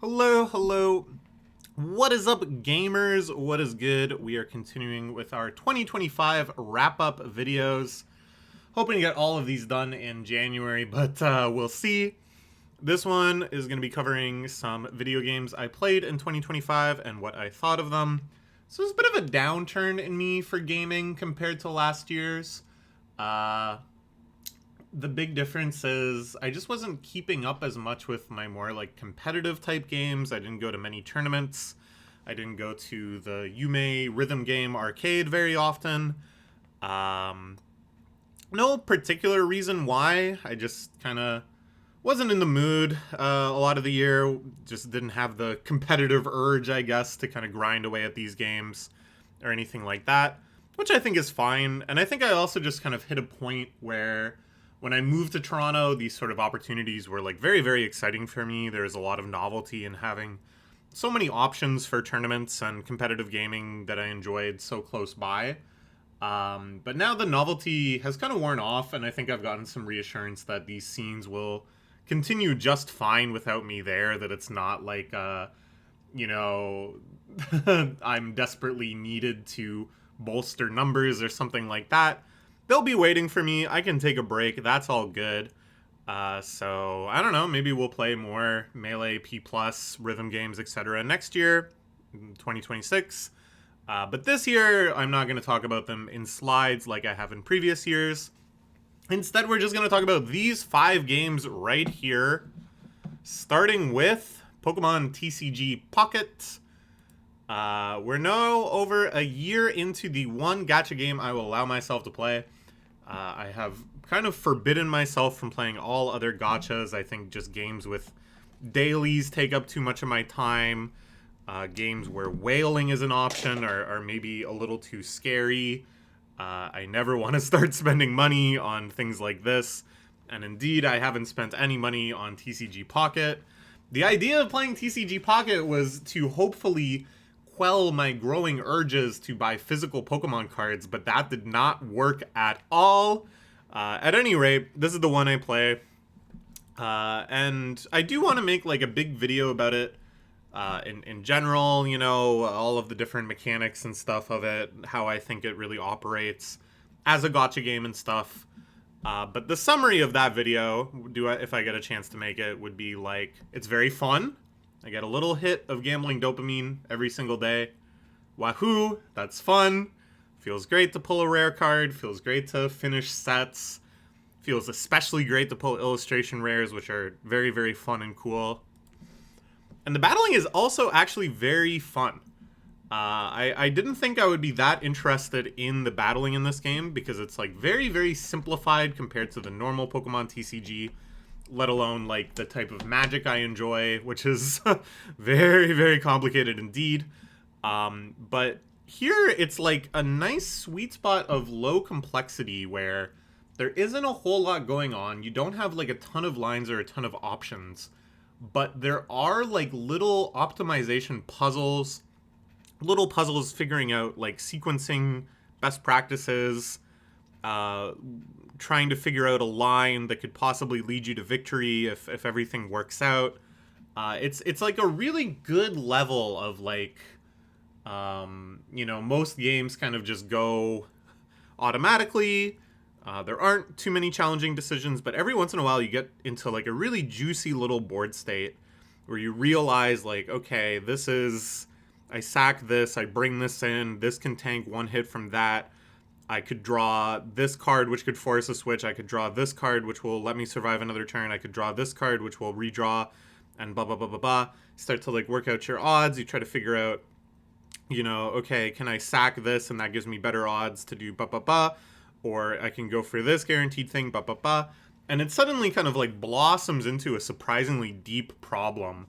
Hello, hello. What is up, gamers? What is good? We are continuing with our 2025 wrap-up videos. Hoping to get all of these done in January, but we'll see. This one is going to be covering some video games I played in 2025 and what I thought of them. So it's a bit of a downturn in me for gaming compared to last year's. The big difference is I just wasn't keeping up as much with my more like competitive type games. I didn't go to many tournaments. I didn't go to the Yume rhythm game arcade very often. No particular reason why. I just kind of wasn't in the mood a lot of the year. Just didn't have the competitive urge, I guess, to kind of grind away at these games or anything like that, which I think is fine. And I think I also just kind of hit a point where when I moved to Toronto, these sort of opportunities were like very, very exciting for me. There's a lot of novelty in having so many options for tournaments and competitive gaming that I enjoyed so close by. But now the novelty has kind of worn off, and I think I've gotten some reassurance that these scenes will continue just fine without me there, that it's not like, you know, I'm desperately needed to bolster numbers or something like that. They'll be waiting for me. I can take a break. That's all good. So I don't know. Maybe we'll play more Melee, P+, rhythm games, etc. next year, 2026. But this year, I'm not going to talk about them in slides like I have in previous years. Instead, we're just going to talk about these 5 games right here, starting with Pokemon TCG Pocket. We're now over a year into the one gacha game I will allow myself to play. I have kind of forbidden myself from playing all other gachas. I think just games with dailies take up too much of my time. Games where whaling is an option are maybe a little too scary. I never want to start spending money on things like this. And indeed, I haven't spent any money on TCG Pocket. The idea of playing TCG Pocket was to hopefully quell my growing urges to buy physical Pokemon cards, but that did not work at all. At any rate, this is the one I play. And I do want to make like a big video about it in general, you know, all of the different mechanics and stuff of it, how I think it really operates as a gacha game and stuff. But the summary of that video, if I get a chance to make it, would be like, it's very fun. I get a little hit of gambling dopamine every single day. Wahoo, that's fun. Feels great to pull a rare card. Feels great to finish sets. Feels especially great to pull illustration rares, which are very, very fun and cool. And the battling is also actually very fun. I didn't think I would be that interested in the battling in this game because it's like very, very simplified compared to the normal Pokemon TCG, let alone like the type of magic I enjoy, which is very, very complicated indeed. But here it's like a nice sweet spot of low complexity where there isn't a whole lot going on. You don't have like a ton of lines or a ton of options, but there are like little optimization puzzles, little puzzles figuring out like sequencing best practices, trying to figure out a line that could possibly lead you to victory if everything works out. It's like a really good level of like, you know, most games kind of just go automatically. There aren't too many challenging decisions, but every once in a while you get into like a really juicy little board state where you realize like, okay, this is, I sack this, I bring this in, this can tank one hit from that. I could draw this card, which could force a switch. I could draw this card, which will let me survive another turn. I could draw this card, which will redraw, and blah, blah, blah, blah, blah. Start to, like, work out your odds. You try to figure out, you know, okay, can I sack this, and that gives me better odds to do blah, blah, blah. Or I can go for this guaranteed thing, blah, blah, blah. And it suddenly kind of, like, blossoms into a surprisingly deep problem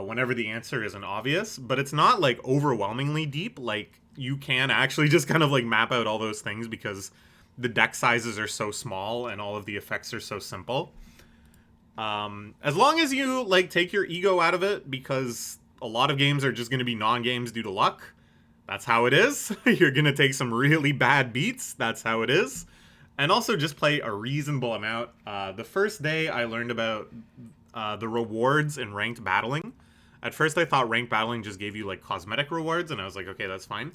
whenever the answer isn't obvious. But it's not, like, overwhelmingly deep, like, you can actually just kind of like map out all those things because the deck sizes are so small and all of the effects are so simple. As long as you like take your ego out of it, because a lot of games are just going to be non-games due to luck. That's how it is. You're going to take some really bad beats. That's how it is. And also just play a reasonable amount. The first day I learned about the rewards in ranked battling, At first I thought ranked battling just gave you like cosmetic rewards, and I was like, okay, that's fine.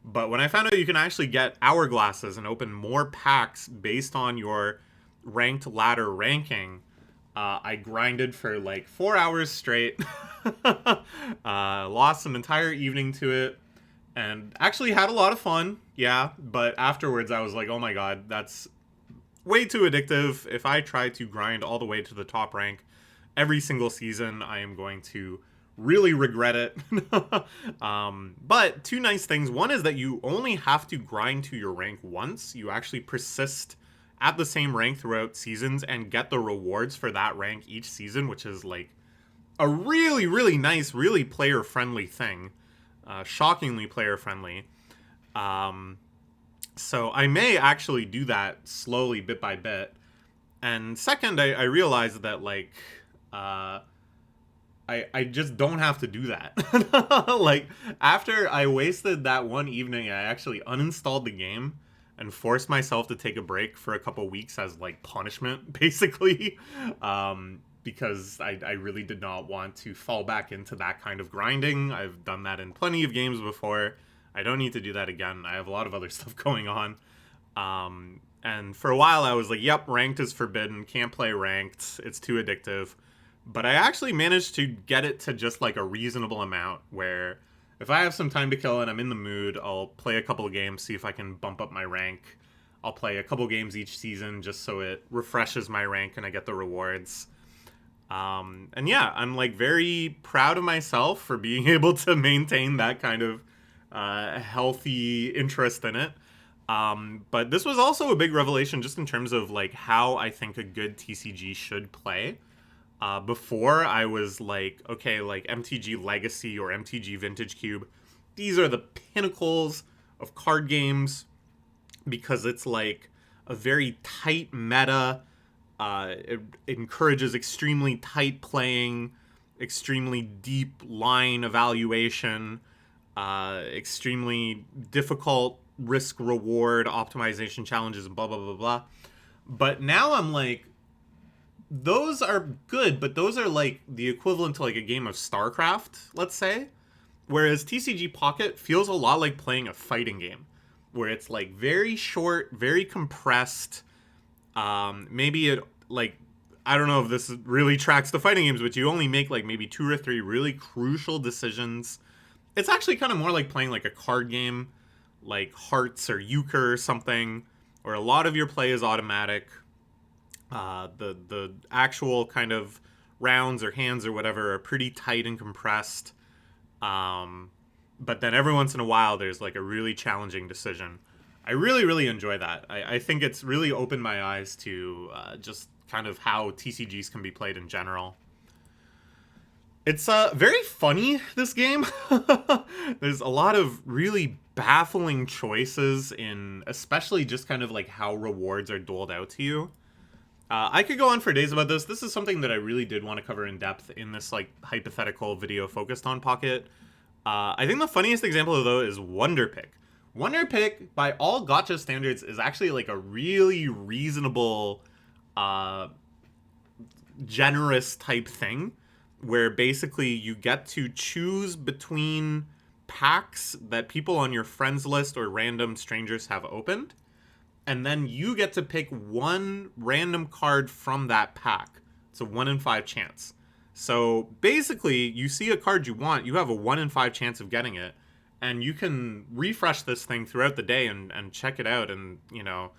But when I found out you can actually get hourglasses and open more packs based on your ranked ladder ranking, I grinded for like 4 hours straight, lost an entire evening to it, and actually had a lot of fun, yeah, but afterwards I was like, oh my god, that's way too addictive. If I try to grind all the way to the top rank every single season, I am going to really regret it. But two nice things. One is that you only have to grind to your rank once. You actually persist at the same rank throughout seasons and get the rewards for that rank each season, which is like a really, really nice, really player-friendly thing. Shockingly player-friendly. So I may actually do that slowly, bit by bit. And second, I realized that, like, I just don't have to do that. Like, after I wasted that one evening, I actually uninstalled the game and forced myself to take a break for a couple weeks as, like, punishment, basically. Because I really did not want to fall back into that kind of grinding. I've done that in plenty of games before. I don't need to do that again. I have a lot of other stuff going on. And for a while I was like, yep, ranked is forbidden. Can't play ranked. It's too addictive. But I actually managed to get it to just like a reasonable amount where if I have some time to kill and I'm in the mood, I'll play a couple of games, see if I can bump up my rank. I'll play a couple games each season just so it refreshes my rank and I get the rewards. And yeah, I'm like very proud of myself for being able to maintain that kind of healthy interest in it. But this was also a big revelation just in terms of like how I think a good TCG should play. Before I was like, okay, like MTG Legacy or MTG Vintage Cube, these are the pinnacles of card games because it's like a very tight meta. It encourages extremely tight playing, extremely deep line evaluation, extremely difficult risk-reward optimization challenges, and blah, blah, blah, blah. But now I'm like, those are good, but those are like the equivalent to like a game of StarCraft, let's say. Whereas TCG Pocket feels a lot like playing a fighting game, where it's like very short, very compressed. Maybe it, like, I don't know if this really tracks the fighting games, but you only make like maybe 2 or 3 really crucial decisions. It's actually kind of more like playing like a card game, like Hearts or Euchre or something, where a lot of your play is automatic. The actual kind of rounds or hands or whatever are pretty tight and compressed. But then every once in a while, there's like a really challenging decision. I really, really enjoy that. I think it's really opened my eyes to just kind of how TCGs can be played in general. It's very funny, this game. There's a lot of really baffling choices in especially just kind of like how rewards are doled out to you. I could go on for days about this. This is something that I really did want to cover in depth in this like hypothetical video focused on Pocket. I think the funniest example though is Wonder Pick. Wonder Pick, by all gacha standards, is actually like a really reasonable, generous type thing, where basically you get to choose between packs that people on your friends list or random strangers have opened, and then you get to pick one random card from that pack. It's a 1 in 5 chance. So basically, you see a card you want, you have a 1 in 5 chance of getting it, and you can refresh this thing throughout the day and check it out. And, you know,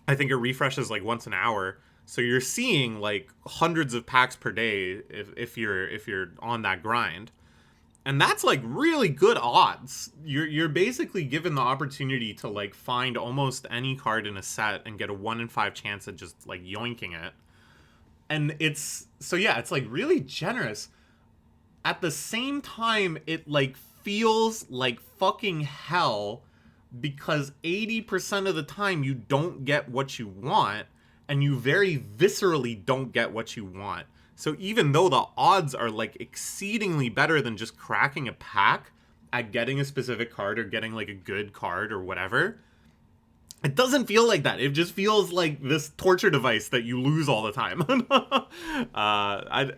I think it refreshes like once an hour. So you're seeing like hundreds of packs per day if you're on that grind. And that's like really good odds. You're basically given the opportunity to like find almost any card in a set and get a 1 in 5 chance at just like yoinking it. And it's, so yeah, it's like really generous. At the same time, it like feels like fucking hell because 80% of the time you don't get what you want, and you very viscerally don't get what you want. So even though the odds are like exceedingly better than just cracking a pack at getting a specific card or getting like a good card or whatever, It doesn't feel like that. It just feels like this torture device that you lose all the time. I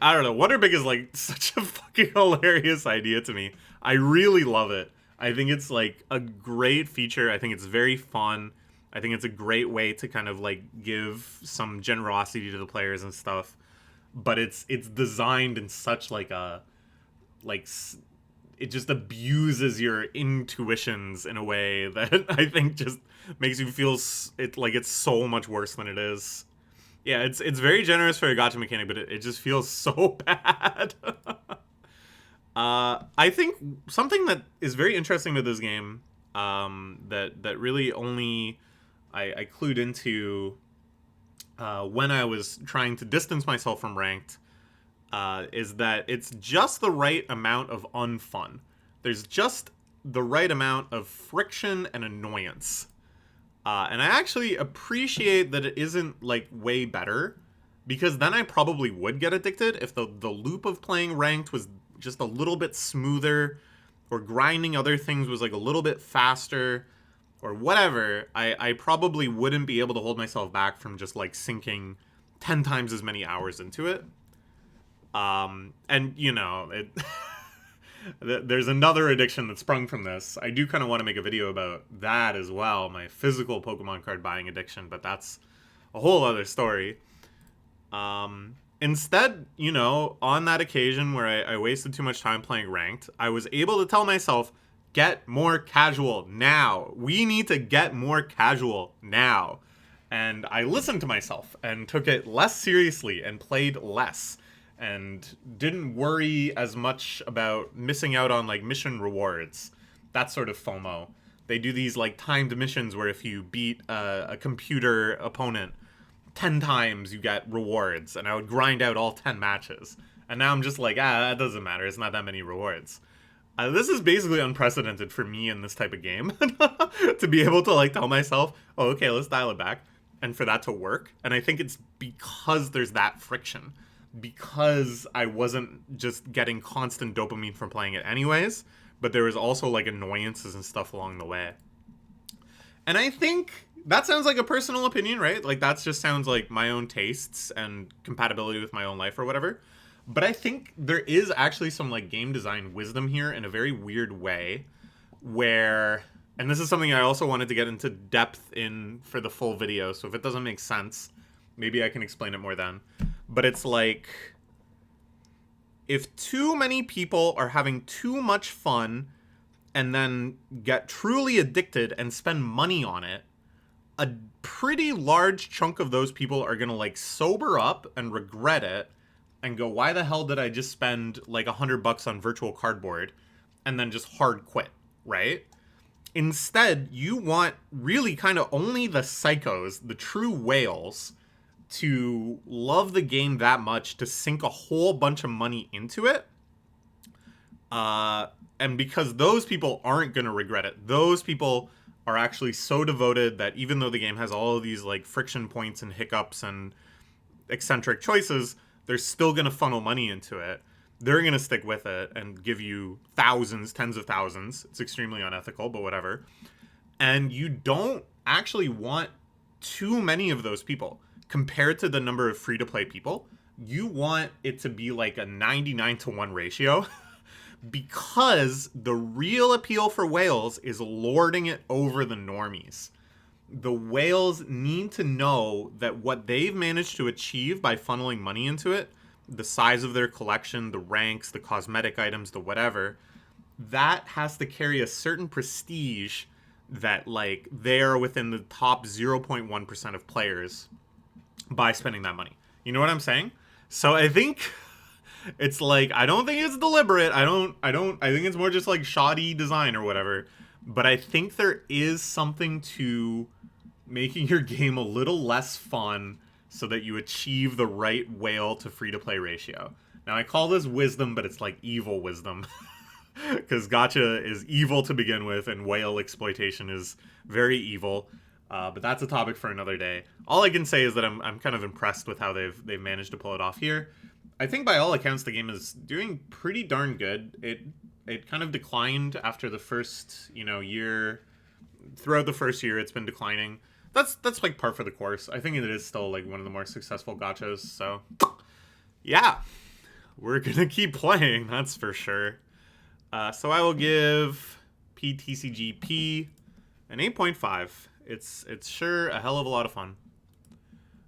don't know. Wonderbig is like such a fucking hilarious idea to me. I really love it. I think it's like a great feature. I think it's very fun. I think it's a great way to kind of like give some generosity to the players and stuff. But it's designed in such like a like it just abuses your intuitions in a way that I think just makes you feel it like it's so much worse than it is. Yeah, it's very generous for a gacha mechanic, but it just feels so bad. I think something that is very interesting to this game, that really only I clued into when I was trying to distance myself from ranked, is that it's just the right amount of unfun. There's just the right amount of friction and annoyance. And I actually appreciate that it isn't, like, way better, because then I probably would get addicted if the loop of playing ranked was just a little bit smoother, or grinding other things was, like, a little bit faster, or whatever. I probably wouldn't be able to hold myself back from just, like, sinking 10 times as many hours into it. And, you know, there's another addiction that sprung from this. I do kind of want to make a video about that as well, my physical Pokemon card buying addiction, but that's a whole other story. Instead, you know, on that occasion where I wasted too much time playing ranked, I was able to tell myself, get more casual now. We need to get more casual now. And I listened to myself and took it less seriously and played less. And didn't worry as much about missing out on, like, mission rewards. That sort of FOMO. They do these, like, timed missions where if you beat a computer opponent 10 times, you get rewards. And I would grind out all 10 matches. And now I'm just like, that doesn't matter. It's not that many rewards. This is basically unprecedented for me in this type of game. To be able to, like, tell myself, oh, okay, let's dial it back. And for that to work. And I think it's because there's that friction. Because I wasn't just getting constant dopamine from playing it anyways, but there was also, like, annoyances and stuff along the way. And I think that sounds like a personal opinion, right? Like, that just sounds like my own tastes and compatibility with my own life or whatever. But I think there is actually some, like, game design wisdom here in a very weird way, where, and this is something I also wanted to get into depth in for the full video, so if it doesn't make sense, maybe I can explain it more then. But it's like, if too many people are having too much fun and then get truly addicted and spend money on it, a pretty large chunk of those people are going to, like, sober up and regret it and go, why the hell did I just spend, like, $100 on virtual cardboard and then just hard quit, right? Instead, you want really kind of only the psychos, the true whales, to love the game that much to sink a whole bunch of money into it. And because those people aren't going to regret it. Those people are actually so devoted that even though the game has all of these, like, friction points and hiccups and eccentric choices, they're still going to funnel money into it. They're going to stick with it and give you thousands, tens of thousands. It's extremely unethical, but whatever. And you don't actually want too many of those people. Compared to the number of free-to-play people, you want it to be like a 99-to-1 ratio. Because the real appeal for whales is lording it over the normies. The whales need to know that what they've managed to achieve by funneling money into it, the size of their collection, the ranks, the cosmetic items, the whatever, that has to carry a certain prestige that, like, they're within the top 0.1% of players by spending that money. You know what I'm saying? So I think it's like, I don't think it's deliberate. I think it's more just like shoddy design or whatever. But I think there is something to making your game a little less fun so that you achieve the right whale to free-to-play ratio. Now, I call this wisdom, but it's like evil wisdom. Because gacha is evil to begin with, and whale exploitation is very evil. But that's a topic for another day. All I can say is that I'm kind of impressed with how they've managed to pull it off here. I think by all accounts the game is doing pretty darn good. It kind of declined after the first, year. Throughout the first year, it's been declining. that's like par for the course. I think it is still like one of the more successful gachas. So yeah, we're gonna keep playing. That's for sure. So I will give PTCGP an 8.5. It's sure a hell of a lot of fun.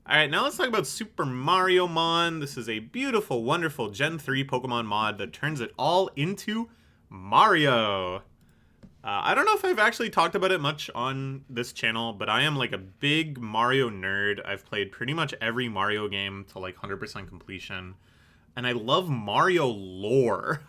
All right, now let's talk about Super MarioMon. This is a beautiful, wonderful Gen 3 Pokemon mod that turns it all into Mario. I don't know if I've actually talked about it much on this channel, but I am like a big Mario nerd. I've played pretty much every Mario game to like 100% completion. And I love Mario lore.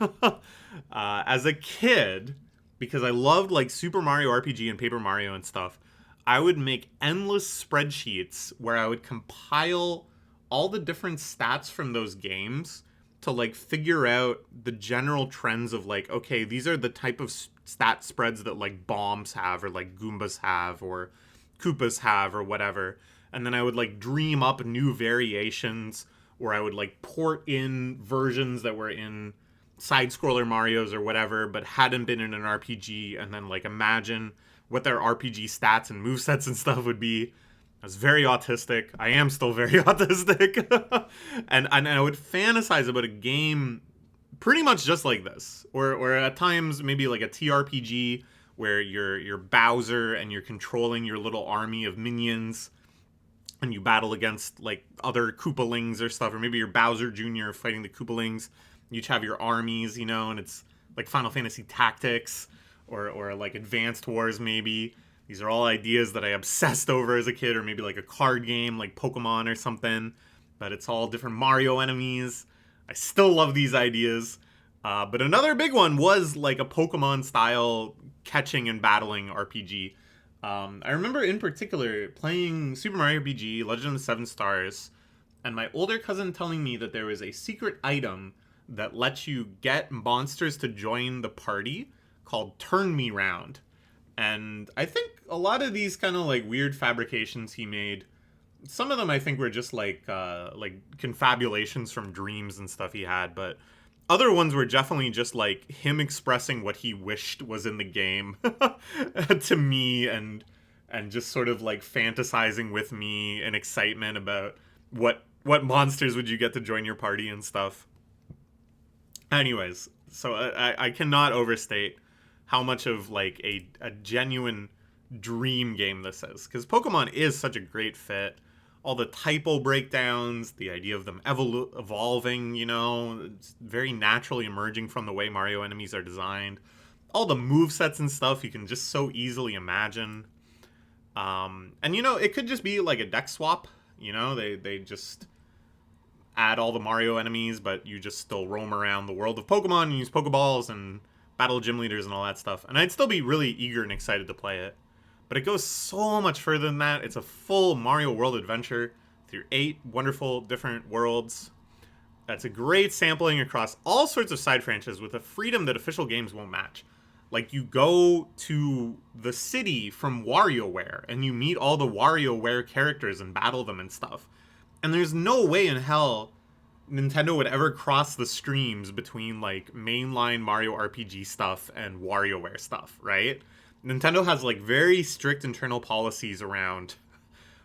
As a kid, because I loved like Super Mario RPG and Paper Mario and stuff, I would make endless spreadsheets where I would compile all the different stats from those games to like figure out the general trends of like, okay, these are the type of stat spreads that like bombs have or like Goombas have or Koopas have or whatever. And then I would like dream up new variations, or I would like port in versions that were in side-scroller Marios or whatever, but hadn't been in an RPG, and then like imagine what their RPG stats and movesets and stuff would be. I was very autistic. I am still very autistic. and I would fantasize about a game pretty much just like this. Or at times maybe like a TRPG where you're Bowser and you're controlling your little army of minions and you battle against like other Koopalings or stuff, or maybe you're Bowser Jr. fighting the Koopalings. You each have your armies, you know, and it's like Final Fantasy Tactics or like Advanced Wars maybe. These are all ideas that I obsessed over as a kid, or maybe like a card game like Pokemon or something, but it's all different Mario enemies. I still love these ideas. But another big one was like a Pokemon style catching and battling RPG. I remember in particular playing Super Mario RPG, Legend of the Seven Stars, and my older cousin telling me that there was a secret item that lets you get monsters to join the party called Turn Me Round. And I think a lot of these kind of like weird fabrications he made, some of them I think were just like confabulations from dreams and stuff he had, but other ones were definitely just like him expressing what he wished was in the game to me, and just sort of like fantasizing with me in excitement about what monsters would you get to join your party and stuff. Anyways, so I cannot overstate how much of like a genuine dream game this is, because Pokemon is such a great fit. All the typo breakdowns, the idea of them evolving, you know, it's very naturally emerging from the way Mario enemies are designed. All the movesets and stuff you can just so easily imagine. And you know, it could just be like a deck swap. You know, they just add all the Mario enemies, but you just still roam around the world of Pokemon and use Pokeballs and battle gym leaders and all that stuff. And I'd still be really eager and excited to play it. But it goes so much further than that. It's a full Mario World adventure through 8 wonderful different worlds. That's a great sampling across all sorts of side franchises with a freedom that official games won't match. Like, you go to the city from WarioWare, and you meet all the WarioWare characters and battle them and stuff. And there's no way in hell Nintendo would ever cross the streams between, like, mainline Mario RPG stuff and WarioWare stuff, right? Nintendo has, like, very strict internal policies around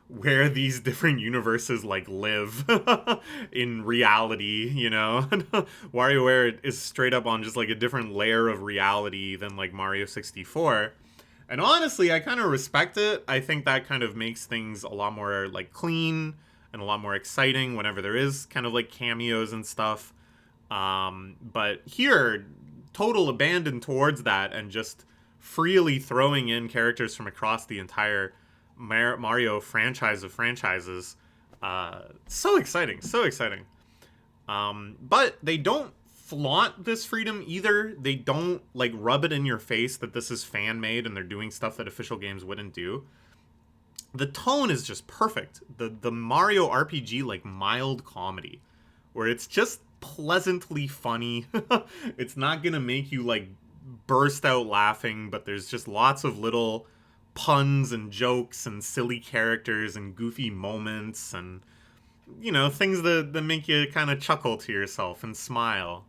where these different universes, like, live in reality, you know? WarioWare is straight up on just, like, a different layer of reality than, like, Mario 64. And honestly, I kind of respect it. I think that kind of makes things a lot more, like, clean and a lot more exciting whenever there is kind of, like, cameos and stuff. But here, total abandon towards that and just freely throwing in characters from across the entire Mario franchise of franchises. So exciting, so exciting. But they don't flaunt this freedom either. They don't, like, rub it in your face that this is fan-made and they're doing stuff that official games wouldn't do. The tone is just perfect. The Mario RPG, like, mild comedy, where it's just pleasantly funny. It's not gonna make you, like, burst out laughing, but there's just lots of little puns and jokes and silly characters and goofy moments and, you know, things that make you kind of chuckle to yourself and smile.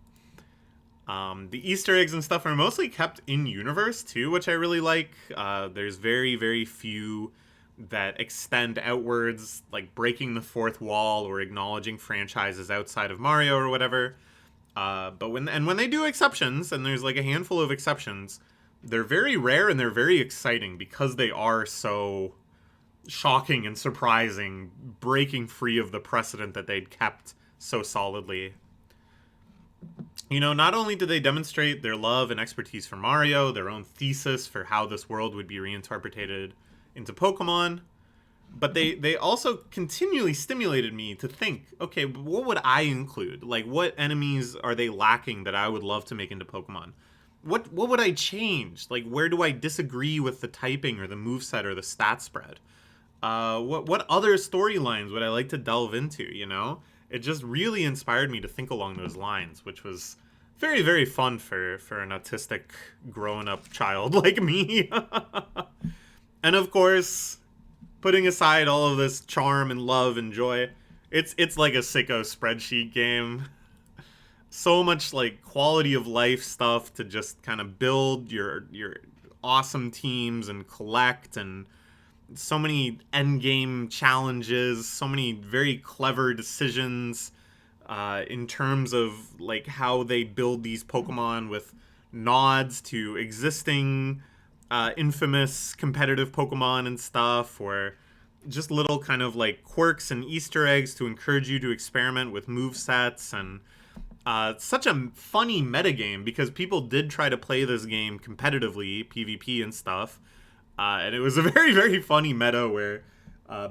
The Easter eggs and stuff are mostly kept in universe too, which I really like. There's very, very few that extend outwards, like breaking the fourth wall or acknowledging franchises outside of Mario or whatever. But when they do exceptions, and there's like a handful of exceptions, they're very rare and they're very exciting because they are so shocking and surprising, breaking free of the precedent that they'd kept so solidly. You know, not only do they demonstrate their love and expertise for Mario, their own thesis for how this world would be reinterpreted into Pokemon, but they also continually stimulated me to think, okay, what would I include? Like, what enemies are they lacking that I would love to make into Pokemon? What would I change? Like, where do I disagree with the typing or the moveset or the stat spread? What other storylines would I like to delve into, you know? It just really inspired me to think along those lines, which was very, very fun for an autistic grown-up child like me. And of course, putting aside all of this charm and love and joy, it's like a sicko spreadsheet game. So much like quality of life stuff to just kind of build your awesome teams and collect, and so many end game challenges, so many very clever decisions in terms of like how they build these Pokemon with nods to existing infamous competitive Pokemon and stuff, or just little kind of like quirks and Easter eggs to encourage you to experiment with move sets. And such a funny metagame because people did try to play this game competitively, PvP and stuff. And it was a very, very funny meta where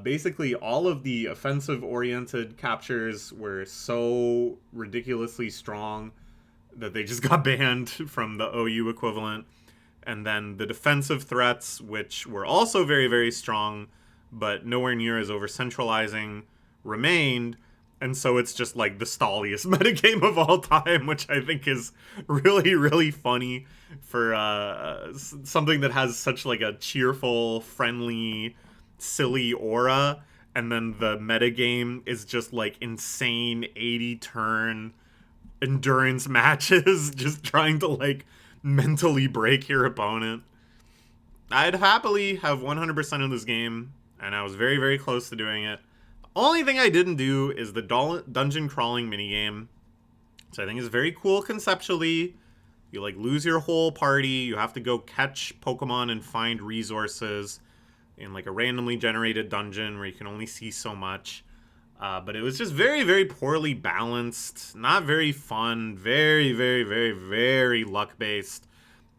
basically all of the offensive-oriented captures were so ridiculously strong that they just got banned from the OU equivalent. And then the defensive threats, which were also very, very strong, but nowhere near as over-centralizing, remained. And so it's just like the stalliest metagame of all time, which I think is really, really funny for something that has such like a cheerful, friendly, silly aura. And then the metagame is just like insane 80-turn endurance matches, just trying to like mentally break your opponent. I'd happily have 100% of this game, and I was very, very close to doing it. Only thing I didn't do is the dungeon crawling minigame, which I think is very cool conceptually. You like lose your whole party, you have to go catch Pokemon and find resources in like a randomly generated dungeon where you can only see so much. But it was just very, very poorly balanced, not very fun, very, very, very, very luck-based.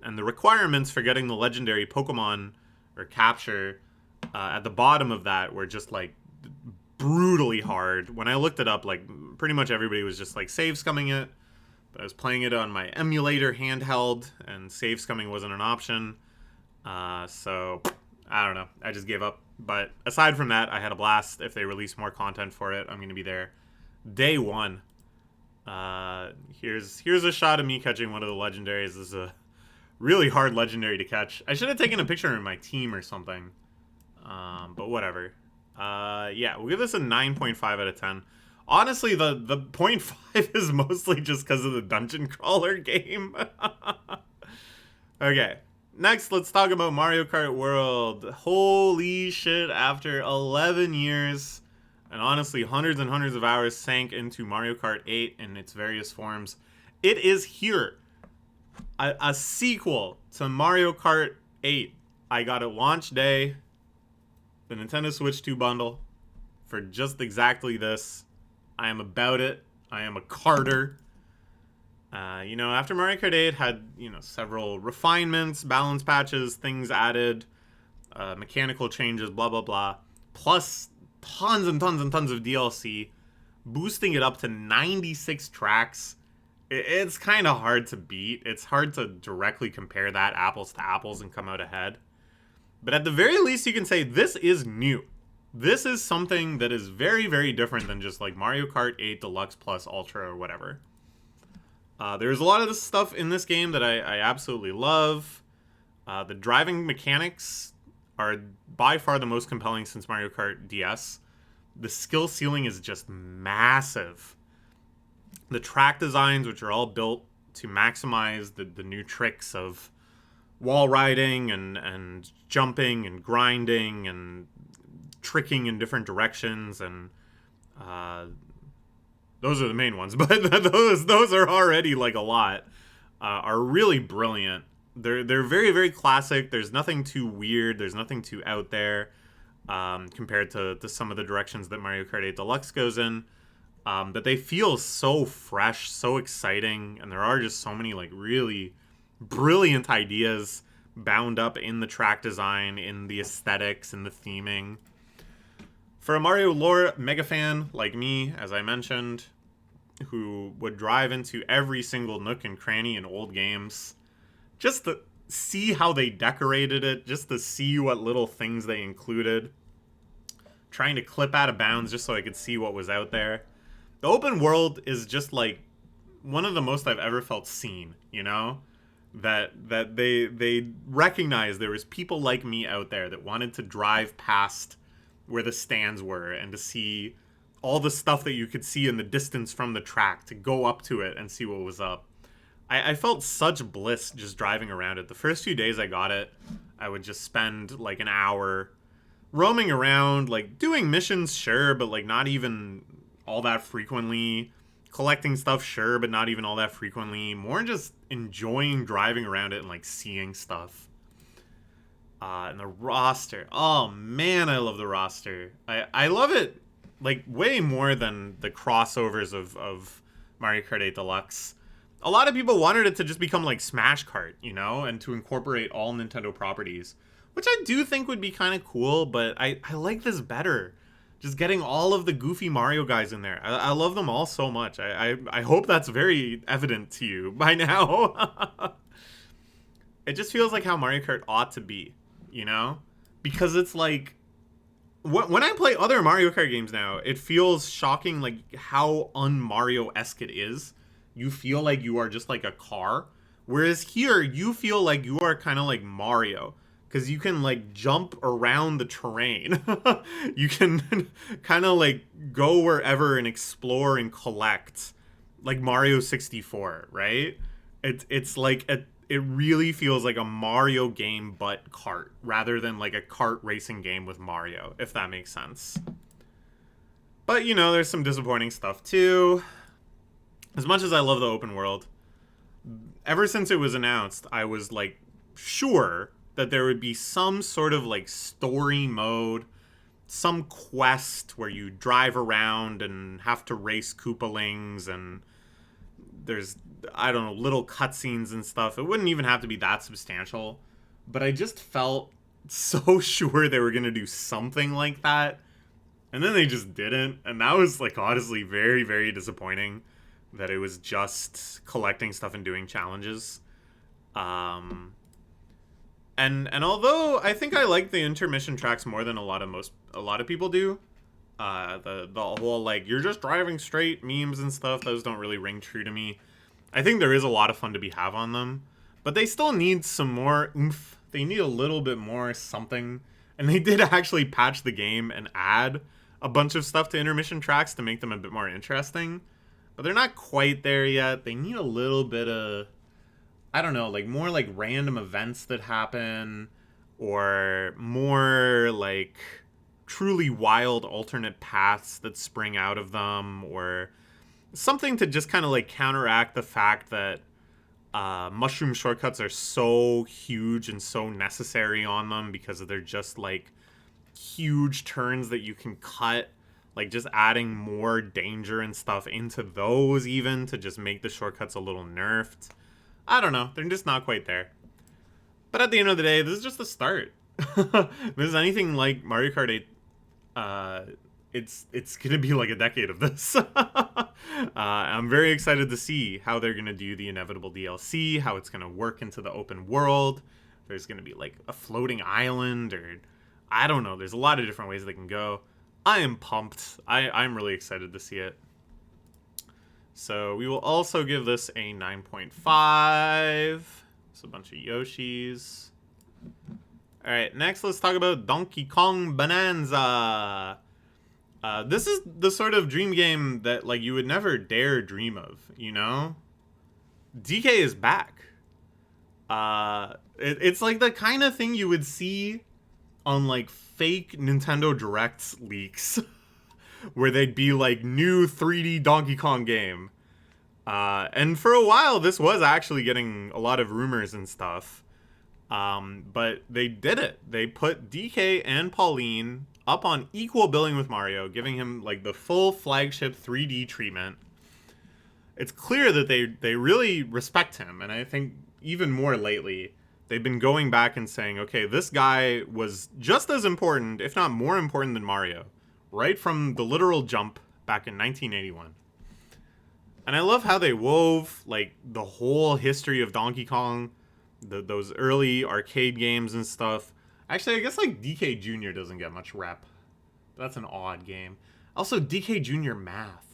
And the requirements for getting the legendary Pokemon or capture at the bottom of that were just like brutally hard. When I looked it up, like pretty much everybody was just like save scumming it. But I was playing it on my emulator handheld, and save scumming wasn't an option. So I don't know. I just gave up. But aside from that, I had a blast. If they release more content for it, I'm going to be there day one. Here's a shot of me catching one of the legendaries. This is a really hard legendary to catch. I should have taken a picture of my team or something. But whatever. Yeah, we'll give this a 9.5 out of 10. Honestly, the 0.5 is mostly just because of the dungeon crawler game. Okay. Next, let's talk about Mario Kart World. Holy shit, after 11 years, and honestly, hundreds and hundreds of hours sank into Mario Kart 8 in its various forms, it is here. A sequel to Mario Kart 8. I got it launch day, the Nintendo Switch 2 bundle, for just exactly this. I am about it. I am a Karter. You know, after Mario Kart 8 had, you know, several refinements, balance patches, things added, mechanical changes, blah, blah, blah, plus tons and tons and tons of DLC, boosting it up to 96 tracks, it's kind of hard to beat. It's hard to directly compare that apples to apples and come out ahead. But at the very least, you can say this is new. This is something that is very, very different than just like Mario Kart 8 Deluxe Plus Ultra or whatever. There's a lot of this stuff in this game that I absolutely love. The driving mechanics are by far the most compelling since Mario Kart DS. The skill ceiling is just massive. The track designs, which are all built to maximize the new tricks of wall riding and jumping and grinding and tricking in different directions, and uh, those are the main ones. But those are already like a lot. Are really brilliant. They're very very classic. There's nothing too weird. There's nothing too out there compared to some of the directions that Mario Kart 8 Deluxe goes in. But they feel so fresh, so exciting, and there are just so many like really brilliant ideas bound up in the track design, in the aesthetics, in the theming. For a Mario lore mega fan like me, as I mentioned, who would drive into every single nook and cranny in old games, just to see how they decorated it, just to see what little things they included, trying to clip out of bounds just so I could see what was out there. The open world is just like one of the most I've ever felt seen, you know? That they recognized there was people like me out there that wanted to drive past where the stands were and to see all the stuff that you could see in the distance from the track, to go up to it and see what was up. I felt such bliss just driving around it. The first few days I got it, I would just spend like an hour roaming around, like doing missions, sure, but like not even all that frequently. Collecting stuff, sure, but not even all that frequently. More just enjoying driving around it and like seeing stuff. And the roster. Oh man, I love the roster. I love it like way more than the crossovers of Mario Kart 8 Deluxe. A lot of people wanted it to just become like Smash Kart, you know, and to incorporate all Nintendo properties, which I do think would be kind of cool, but I like this better. Just getting all of the goofy Mario guys in there. I love them all so much. I hope that's very evident to you by now. It just feels like how Mario Kart ought to be, you know? Because it's like, when I play other Mario Kart games now, it feels shocking like how un-Mario-esque it is. You feel like you are just like a car. Whereas here, you feel like you are kind of like Mario. Because you can like jump around the terrain. You can kind of like go wherever and explore and collect, like Mario 64, right? It's like it really feels like a Mario game but kart, rather than like a kart racing game with Mario, if that makes sense. But you know, there's some disappointing stuff too. As much as I love the open world, ever since it was announced, I was like sure that there would be some sort of like story mode, some quest where you drive around and have to race Koopalings, and there's, I don't know, little cutscenes and stuff. It wouldn't even have to be that substantial, but I just felt so sure they were going to do something like that, and then they just didn't, and that was like honestly very, very disappointing that it was just collecting stuff and doing challenges. And although I think I like the intermission tracks more than a lot of people do, the whole like you're just driving straight memes and stuff, those don't really ring true to me. I think there is a lot of fun to be have on them, but they still need some more oomph. They need a little bit more something, and they did actually patch the game and add a bunch of stuff to intermission tracks to make them a bit more interesting, but they're not quite there yet. They need a little bit of, I don't know, like more like random events that happen, or more like truly wild alternate paths that spring out of them, or something to just kind of like counteract the fact that mushroom shortcuts are so huge and so necessary on them, because they're just like huge turns that you can cut. Like just adding more danger and stuff into those, even to just make the shortcuts a little nerfed. I don't know. They're just not quite there. But at the end of the day, this is just the start. If this is anything like Mario Kart 8, it's gonna be like a decade of this. I'm very excited to see how they're gonna do the inevitable DLC, how it's gonna work into the open world. There's gonna be like a floating island, or I don't know. There's a lot of different ways they can go. I am pumped. I'm really excited to see it. So we will also give this a 9.5. It's a bunch of Yoshis. Alright, next let's talk about Donkey Kong Bananza. This is the sort of dream game that like you would never dare dream of, you know? DK is back. It's like the kind of thing you would see on like fake Nintendo Directs leaks, where they'd be like new 3D Donkey Kong game. And for a while, this was actually getting a lot of rumors and stuff. But they did it. They put DK and Pauline up on equal billing with Mario, giving him like the full flagship 3D treatment. It's clear that they really respect him, and I think even more lately, they've been going back and saying, okay, this guy was just as important, if not more important than Mario, right from the literal jump back in 1981. And I love how they wove like the whole history of Donkey Kong, those early arcade games and stuff. Actually, I guess like DK Jr. doesn't get much rep. That's an odd game. Also, DK Jr. Math.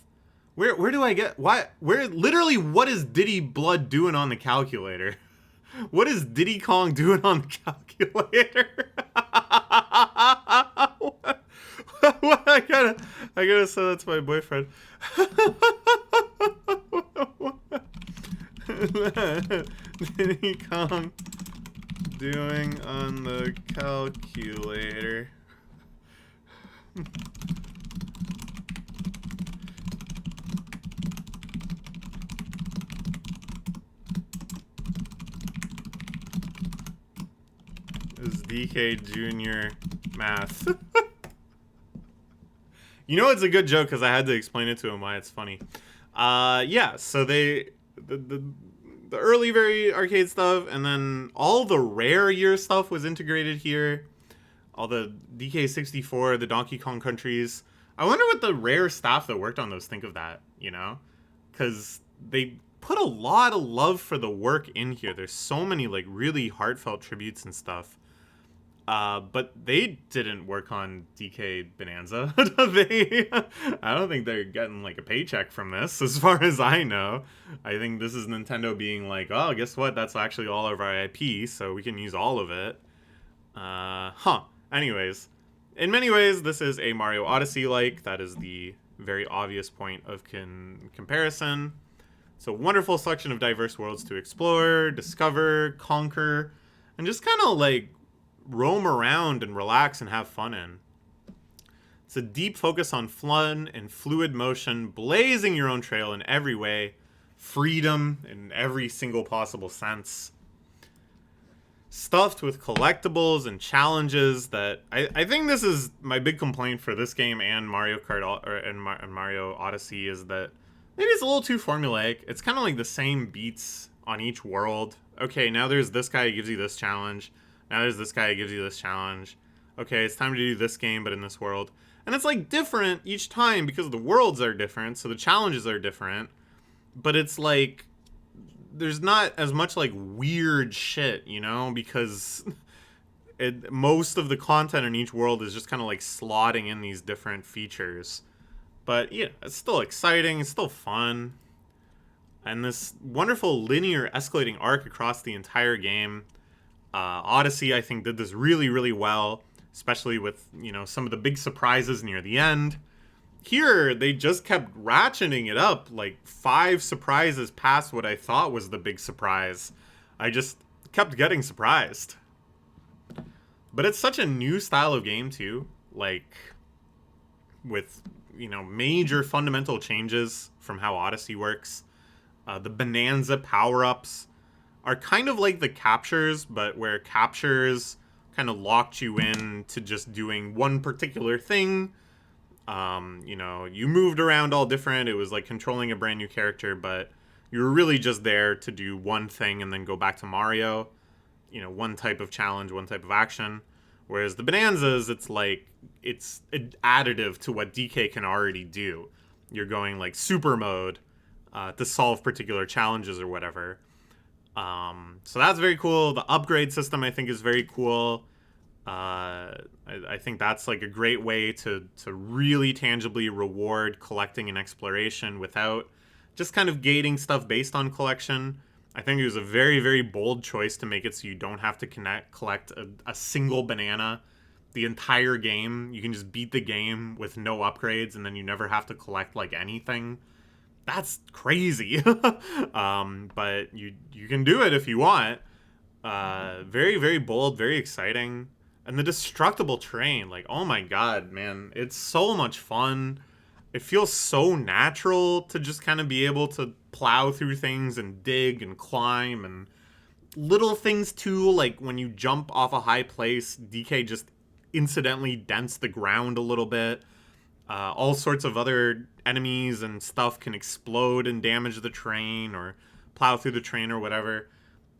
Where do I get what is Diddy Blood doing on the calculator? What is Diddy Kong doing on the calculator? What? I gotta say that to my boyfriend. Diddy Kong doing on the calculator. Is DK Jr. Math. You know it's a good joke because I had to explain it to him why it's funny. Yeah, so the early very arcade stuff, and then all the rare year stuff was integrated here. All the DK64, the Donkey Kong countries. I wonder what the rare staff that worked on those think of that, you know? Because they put a lot of love for the work in here. There's so many like really heartfelt tributes and stuff. But they didn't work on DK Bananza. I don't think they're getting like a paycheck from this, as far as I know. I think this is Nintendo being like, oh, guess what? That's actually all of our IP, so we can use all of it. Anyways, in many ways, this is a Mario Odyssey-like. That is the very obvious point of comparison. It's a wonderful selection of diverse worlds to explore, discover, conquer, and just kind of like roam around and relax and have fun in. It's a deep focus on fun and fluid motion, blazing your own trail in every way, freedom in every single possible sense. Stuffed with collectibles and challenges that I think this is my big complaint for this game and Mario Kart and Mario Odyssey is that maybe it's a little too formulaic. It's kind of like the same beats on each world. Okay, now there's this guy who gives you this challenge. Now there's this guy who gives you this challenge. Okay, it's time to do this game, but in this world. And it's like different each time because the worlds are different, so the challenges are different. But it's like there's not as much like weird shit, you know, because most of the content in each world is just kind of like slotting in these different features. But yeah, it's still exciting, it's still fun. And this wonderful linear escalating arc across the entire game. Odyssey, I think, did this really, really well, especially with, you know, some of the big surprises near the end. Here, they just kept ratcheting it up, like 5 surprises past what I thought was the big surprise. I just kept getting surprised. But it's such a new style of game, too. Like, with, you know, major fundamental changes from how Odyssey works. The Bananza power-ups are kind of like the captures, but where captures kind of locked you in to just doing one particular thing. You know, you moved around all different. It was like controlling a brand new character, but you were really just there to do one thing and then go back to Mario. You know, one type of challenge, one type of action. Whereas the Bananzas, it's like, it's additive to what DK can already do. You're going like super mode to solve particular challenges or whatever. So that's very cool. The upgrade system, I think, is very cool. I think that's like a great way to really tangibly reward collecting and exploration without just kind of gating stuff based on collection. I think it was a very, very bold choice to make it so you don't have to collect a single banana the entire game. You can just beat the game with no upgrades, and then you never have to collect like anything. That's crazy. But you can do it if you want. Very, very bold, very exciting. And the destructible terrain, like, oh my god, man, it's so much fun. It feels so natural to just kind of be able to plow through things and dig and climb, and little things too, like when you jump off a high place, DK just incidentally dents the ground a little bit. All sorts of other enemies and stuff can explode and damage the train or plow through the train or whatever.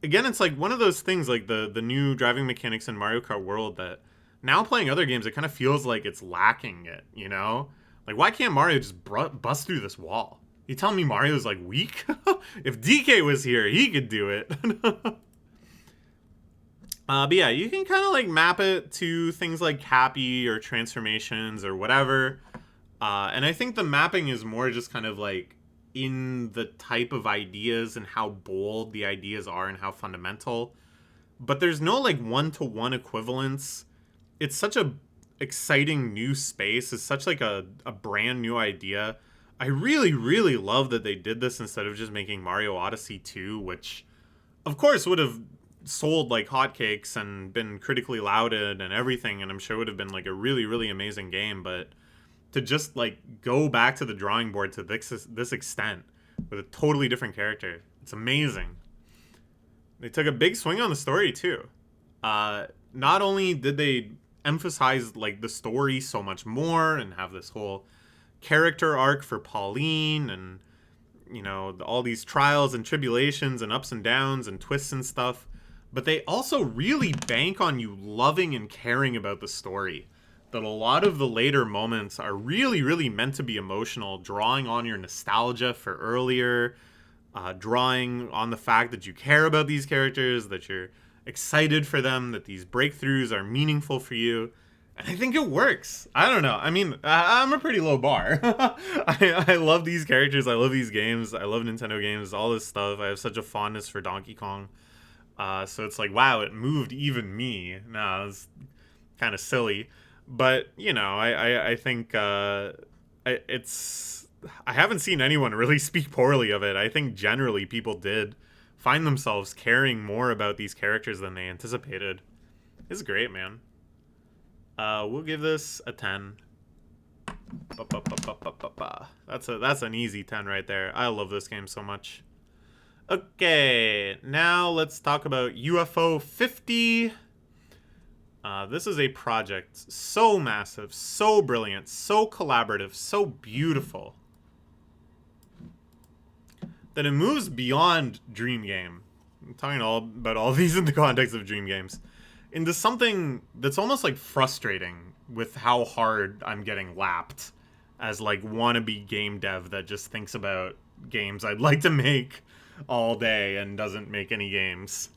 Again, it's like one of those things, like the new driving mechanics in Mario Kart World, that now playing other games, it kind of feels like it's lacking it, you know? Like, why can't Mario just bust through this wall? You telling me Mario's, like, weak? If DK was here, he could do it. But yeah, you can kind of, like, map it to things like Happy or transformations or whatever. And I think the mapping is more just kind of, like, in the type of ideas and how bold the ideas are and how fundamental. But there's no, like, one-to-one equivalence. It's such a exciting new space. It's such, like, a brand new idea. I really, really love that they did this instead of just making Mario Odyssey 2, which, of course, would have sold like hotcakes and been critically lauded and everything, and I'm sure would have been like a really, really amazing game. But to just like go back to the drawing board to this extent with a totally different character, it's amazing. They took a big swing on the story too. Not only did they emphasize like the story so much more and have this whole character arc for Pauline, and you know, all these trials and tribulations and ups and downs and twists and stuff, but they also really bank on you loving and caring about the story. That a lot of the later moments are really, really meant to be emotional, drawing on your nostalgia for earlier, drawing on the fact that you care about these characters, that you're excited for them, that these breakthroughs are meaningful for you. And I think it works. I don't know. I mean, I'm a pretty low bar. I love these characters. I love these games. I love Nintendo games, all this stuff. I have such a fondness for Donkey Kong. So it's like, wow, it moved even me. Nah, it's kind of silly. But, you know, I think it's... I haven't seen anyone really speak poorly of it. I think generally people did find themselves caring more about these characters than they anticipated. It's great, man. We'll give this a 10. That's an easy 10 right there. I love this game so much. Okay, now let's talk about UFO 50. This is a project so massive, so brilliant, so collaborative, so beautiful, that it moves beyond Dream Game. I'm talking about all these in the context of Dream Games, into something that's almost like frustrating with how hard I'm getting lapped as like wannabe game dev that just thinks about games I'd like to make all day and doesn't make any games.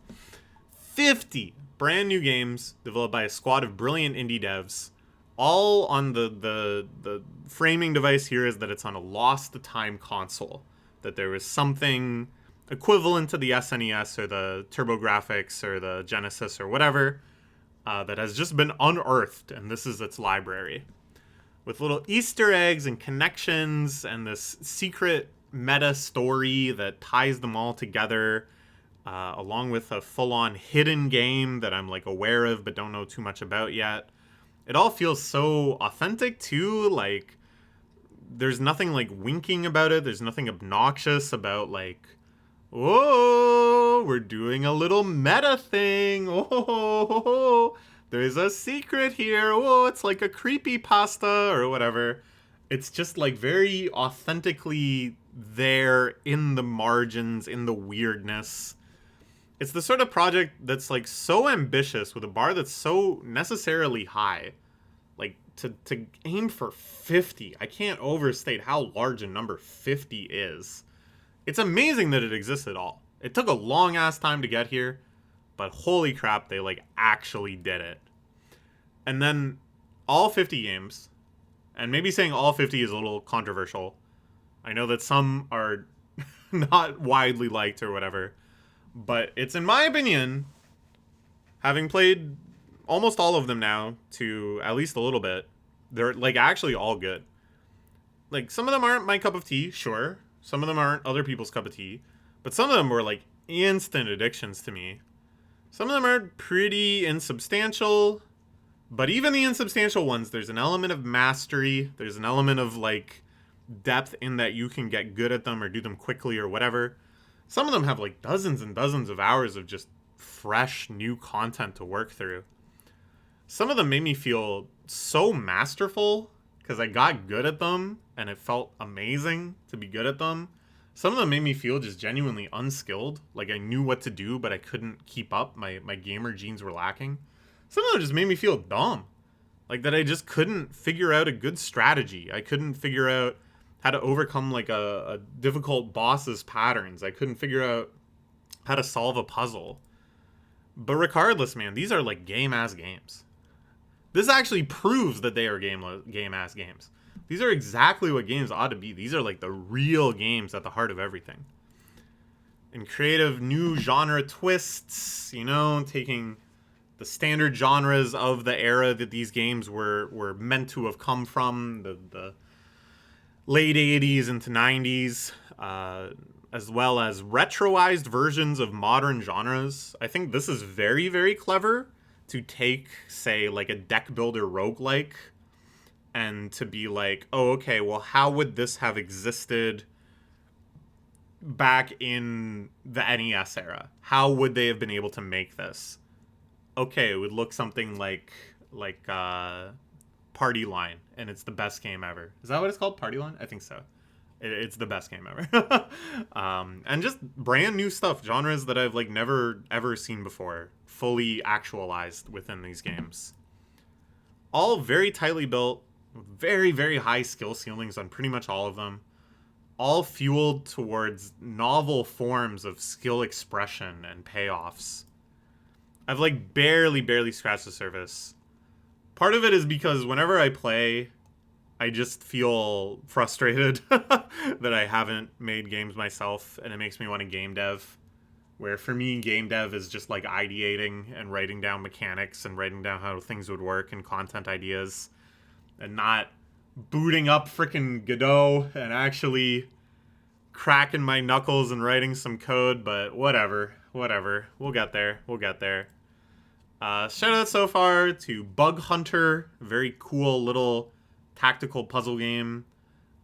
50 brand new games developed by a squad of brilliant indie devs, all on the framing device here is that it's on a lost to time console, that there was something equivalent to the SNES or the TurboGrafx or the Genesis or whatever, that has just been unearthed, and this is its library. With little Easter eggs and connections and this secret meta story that ties them all together, along with a full-on hidden game that I'm like aware of but don't know too much about yet. It all feels so authentic too, like there's nothing like winking about it, there's nothing obnoxious about like, oh, we're doing a little meta thing. Oh, there's a secret here. Oh, it's like a creepypasta or whatever. It's just like very authentically there in the margins, in the weirdness. It's the sort of project that's like so ambitious with a bar that's so necessarily high. Like to aim for 50, I can't overstate how large a number 50 is. It's amazing that it exists at all. It took a long ass time to get here, but holy crap, they like actually did it. And then all 50 games, and maybe saying all 50 is a little controversial. I know that some are not widely liked or whatever, but it's, in my opinion, having played almost all of them now to at least a little bit, they're like actually all good. Like some of them aren't my cup of tea, sure. Some of them aren't other people's cup of tea, but some of them were like instant addictions to me. Some of them are pretty insubstantial, but even the insubstantial ones, there's an element of mastery. There's an element of, like, depth in that you can get good at them or do them quickly or whatever. Some of them have, like, dozens and dozens of hours of just fresh, new content to work through. Some of them made me feel so masterful because I got good at them and it felt amazing to be good at them. Some of them made me feel just genuinely unskilled. Like I knew what to do, but I couldn't keep up. My gamer genes were lacking. Some of them just made me feel dumb. Like that I just couldn't figure out a good strategy. I couldn't figure out how to overcome like a difficult boss's patterns. I couldn't figure out how to solve a puzzle. But regardless, man, these are like game-ass games. This actually proves that they are game-ass games. These are exactly what games ought to be. These are like the real games at the heart of everything. And creative new genre twists, you know, taking the standard genres of the era that these games were meant to have come from, the late 80s into 90s, as well as retroized versions of modern genres. I think this is very, very clever to take, say, like a deck builder roguelike and to be like, oh, okay, well, how would this have existed back in the NES era? How would they have been able to make this? Okay, it would look something like Party Line, and it's the best game ever. Is that what it's called? Party Line? I think so. It's the best game ever. And just brand new stuff, genres that I've like never ever seen before, fully actualized within these games. All very tightly built, very, very high skill ceilings on pretty much all of them. All fueled towards novel forms of skill expression and payoffs. I've like barely scratched the surface. Part of it is because whenever I play, I just feel frustrated that I haven't made games myself, and it makes me want to game dev. Where for me, game dev is just like ideating and writing down mechanics and writing down how things would work and content ideas, and not booting up frickin' Godot and actually cracking my knuckles and writing some code. But whatever, we'll get there. Shout out so far to Bug Hunter, very cool little tactical puzzle game.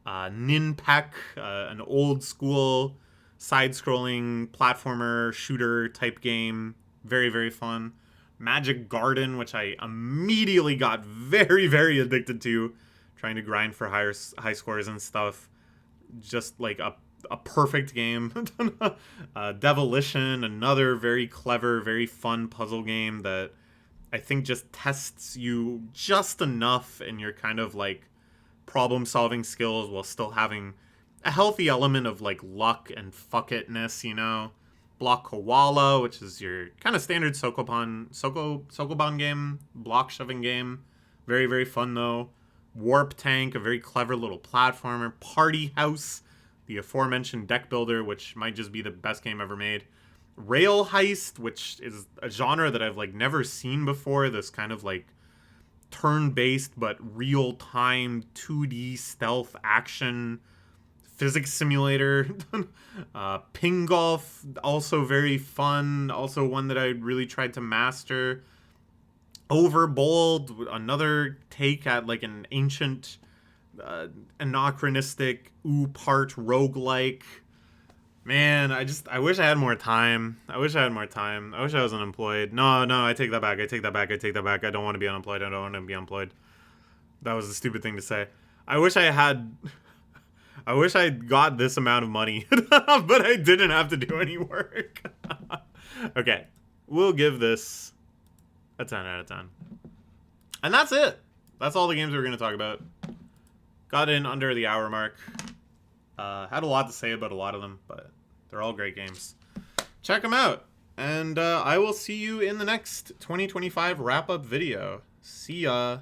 Ninpek, an old school side-scrolling platformer shooter type game, very, very fun. Magic Garden, which I immediately got very, very addicted to, trying to grind for high scores and stuff. Just like a perfect game. Devolition, another very clever, very fun puzzle game that I think just tests you just enough in your kind of like problem-solving skills while still having a healthy element of like luck and fuck itness, you know. Block Koala, which is your kind of standard Sokoban game, block shoving game. Very, very fun though. Warp Tank, a very clever little platformer. Party House, the aforementioned deck builder, which might just be the best game ever made. Rail Heist, which is a genre that I've like never seen before. This kind of like turn-based but real-time 2D stealth action physics simulator. Ping Golf, also very fun. Also one that I really tried to master. Overbold, another take at like an ancient, anachronistic, part roguelike. Man, I wish I had more time. I wish I was unemployed. No, I take that back. I don't want to be unemployed. That was a stupid thing to say. I wish I got this amount of money, but I didn't have to do any work. Okay, we'll give this a 10 out of 10. And that's it. That's all the games we're going to talk about. Got in under the hour mark. Had a lot to say about a lot of them, but they're all great games. Check them out. And I will see you in the next 2025 wrap-up video. See ya.